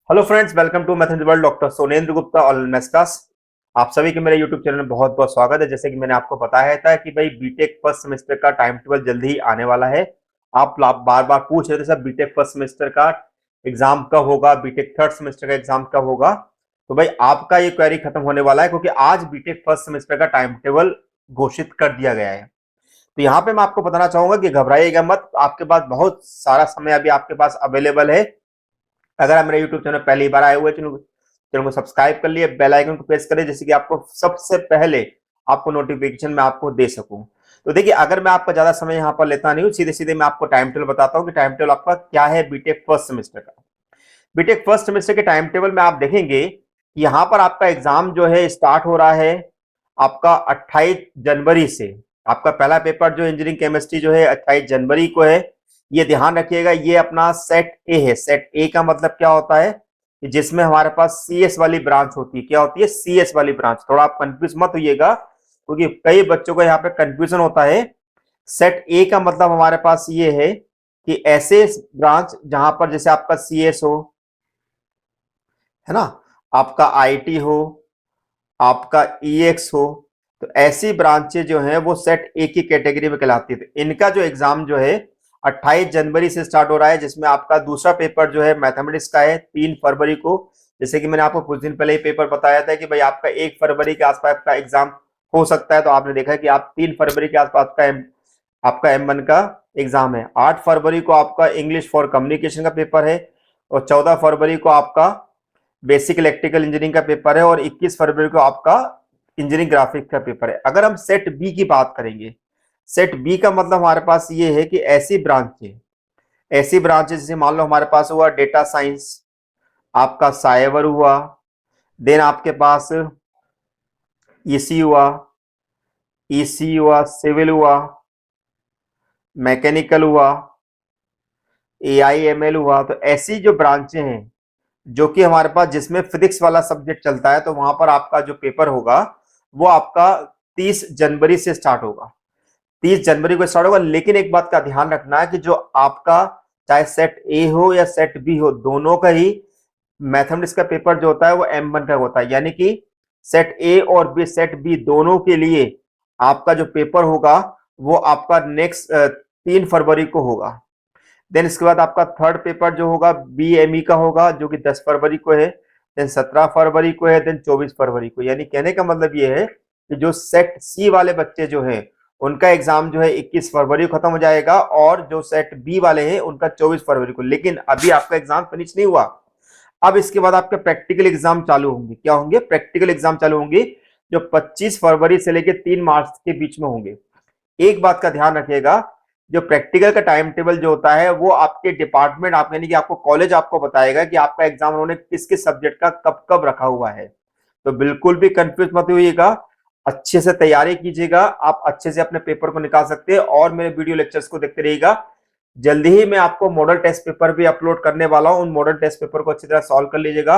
Hello friends, welcome to mathematics world. Doctor Sonendra Gupta online maths class. आप सभी के मेरे यूट्यूब चैनल में बहुत बहुत स्वागत है। जैसे कि मैंने आपको बताया था कि भाई बीटेक फर्स्ट सेमेस्टर का टाइम टेबल जल्दी ही आने वाला है। आप बार बार पूछ रहे थे सर बीटेक फर्स्ट सेमेस्टर का एग्जाम कब होगा, बीटेक थर्ड सेमेस्टर का एग्जाम कब होगा। तो भाई आपका ये क्वेरी खत्म होने वाला है, क्योंकि आज बीटेक फर्स्ट सेमेस्टर का टाइम टेबल घोषित कर दिया गया है। तो यहाँ पे मैं आपको बताना चाहूंगा कि घबराइएगा मत, आपके पास बहुत सारा समय अभी आपके पास अवेलेबल है। अगर आप मेरे YouTube चैनल पहली बार आए हुए चैनल को सब्सक्राइब कर लिए, बेल आइकन को प्रेस करें, जिससे कि आपको सबसे पहले आपको नोटिफिकेशन मैं आपको दे सकूं। तो देखिए, अगर मैं आपका ज्यादा समय यहाँ पर लेता नहीं हूँ, सीधे सीधे मैं आपको टाइम टेबल बताता हूँ कि टाइम टेबल आपका क्या है बीटेक फर्स्ट सेमेस्टर का। बीटेक फर्स्ट सेमेस्टर के टाइम टेबल में आप देखेंगे, यहाँ पर आपका एग्जाम जो है स्टार्ट हो रहा है आपका 28 जनवरी से। आपका पहला पेपर जो इंजीनियरिंग केमिस्ट्री जो है 28 जनवरी को है। ये ध्यान रखिएगा, ये अपना सेट ए है। सेट ए का मतलब क्या होता है कि जिसमें हमारे पास सीएस वाली ब्रांच होती है। क्या होती है? सीएस वाली ब्रांच। थोड़ा आप कंफ्यूज मत होइएगा, क्योंकि कई बच्चों को यहाँ पे कंफ्यूजन होता है। सेट ए का मतलब हमारे पास ये है कि ऐसे ब्रांच जहां पर जैसे आपका सीएस हो, है ना, आपका आईटी हो, आपका ईएक्स हो, तो ऐसी ब्रांचें जो हैं वो सेट ए की कैटेगरी में कहलाती थी। इनका जो एग्जाम जो है 28 जनवरी से स्टार्ट हो रहा है, जिसमें आपका दूसरा पेपर जो है मैथमेटिक्स का है 3 फरवरी को। जैसे कि मैंने आपको कुछ दिन पहले ही पेपर बताया था कि भाई आपका 1 फरवरी के आसपास का एग्जाम हो सकता है। तो आपने देखा कि आप 3 फरवरी के आसपास का आपका M1 का एग्जाम है। 8 फरवरी को आपका इंग्लिश फॉर कम्युनिकेशन का पेपर है, और 14 फरवरी को आपका बेसिक इलेक्ट्रिकल इंजीनियरिंग का पेपर है, और 21 फरवरी को आपका इंजीनियरिंग ग्राफिक्स का पेपर है। अगर हम सेट बी की बात करेंगे, सेट बी का मतलब हमारे पास ये है कि ऐसी ब्रांचेस जैसे मान लो हमारे पास हुआ डेटा साइंस, आपका साइबर हुआ, देन आपके पास ईसी हुआ, ईसी हुआ, सिविल हुआ, मैकेनिकल हुआ, AIML हुआ। तो ऐसी जो ब्रांचें हैं जो कि हमारे पास जिसमें फिजिक्स वाला सब्जेक्ट चलता है, तो वहां पर आपका जो पेपर होगा वो आपका 30 जनवरी से स्टार्ट होगा। 30 जनवरी को स्टार्ट होगा। लेकिन एक बात का ध्यान रखना है कि जो आपका चाहे सेट ए हो या सेट बी हो, दोनों का ही मैथमेटिक्स का पेपर जो होता है वो M1 का होता है। यानी कि सेट ए और बी, सेट बी दोनों के लिए आपका जो पेपर होगा वो आपका नेक्स्ट 3 फरवरी को होगा। देन इसके बाद आपका थर्ड पेपर जो होगा BME का होगा, जो कि 10 फरवरी को है। देन 17 फरवरी को है। देन 24 फरवरी को। यानी कहने का मतलब ये है कि जो सेट सी वाले बच्चे जो हैं उनका एग्जाम जो है 21 फरवरी को खत्म हो जाएगा, और जो सेट बी वाले हैं उनका 24 फरवरी को। लेकिन अभी आपका एग्जाम फिनिश नहीं हुआ। अब इसके बाद आपके प्रैक्टिकल एग्जाम चालू होंगे। क्या होंगे? प्रैक्टिकल एग्जाम चालू होंगे, जो 25 फरवरी से लेकर 3 मार्च के बीच में होंगे। एक बात का ध्यान रखिएगा, जो प्रैक्टिकल का टाइम टेबल जो होता है वो आपके डिपार्टमेंट, आप यानी कि आपको कॉलेज आपको बताएगा कि आपका एग्जाम उन्होंने किस किस सब्जेक्ट का कब कब रखा हुआ है। तो बिल्कुल भी कंफ्यूज मत होइएगा, अच्छे से तैयारी कीजिएगा, आप अच्छे से अपने पेपर को निकाल सकते हैं। और मेरे वीडियो लेक्चर्स को देखते रहिएगा। जल्दी ही मैं आपको मॉडल टेस्ट पेपर भी अपलोड करने वाला हूं। उन मॉडल टेस्ट पेपर को अच्छी तरह सॉल्व कर लीजिएगा,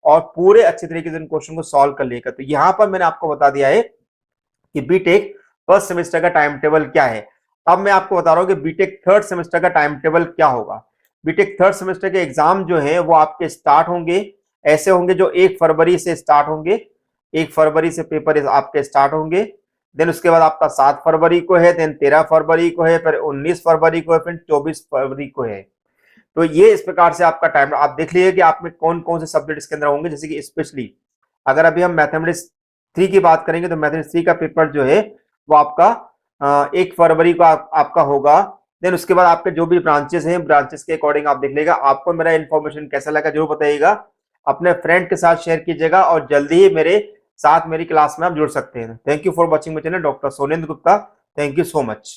और पूरे अच्छे तरीके से उन क्वेश्चन को सॉल्व कर लीजिएगा। तो यहां पर मैंने आपको बता दिया है कि बीटेक फर्स्ट सेमेस्टर का टाइम टेबल क्या है। अब मैं आपको बता रहा हूं कि बीटेक थर्ड सेमेस्टर का टाइम टेबल क्या होगा। बीटेक थर्ड सेमेस्टर के एग्जाम जो है वो आपके स्टार्ट होंगे, ऐसे होंगे जो 1 फरवरी से स्टार्ट होंगे। 1 फरवरी से पेपर आपके स्टार्ट होंगे। देन उसके बाद आपका 7 फरवरी को है, देन 13 फरवरी को है, फिर 19 फरवरी को है, फिर 24 फरवरी को है। तो ये इस प्रकार से आपका टाइम आप देख लीजिए कि आप में कौन कौन से सब्जेक्ट इसके अंदर होंगे। जैसे कि स्पेशली अगर अभी हम मैथमेटिक्स 3 की बात करेंगे, तो मैथमेटिक्स 3 का पेपर जो है वो आपका 1 फरवरी को आपका होगा। देन उसके बाद आपके जो भी ब्रांचेस हैं, ब्रांचेस के अकॉर्डिंग आप देख लेगा। आपको मेरा इन्फॉर्मेशन कैसा लगा जरूर बताइएगा, अपने फ्रेंड के साथ शेयर कीजिएगा, और जल्दी ही मेरे साथ मेरी क्लास में आप जुड़ सकते हैं। Thank you for watching my channel, doctor Sonendra Gupta. Thank you so much.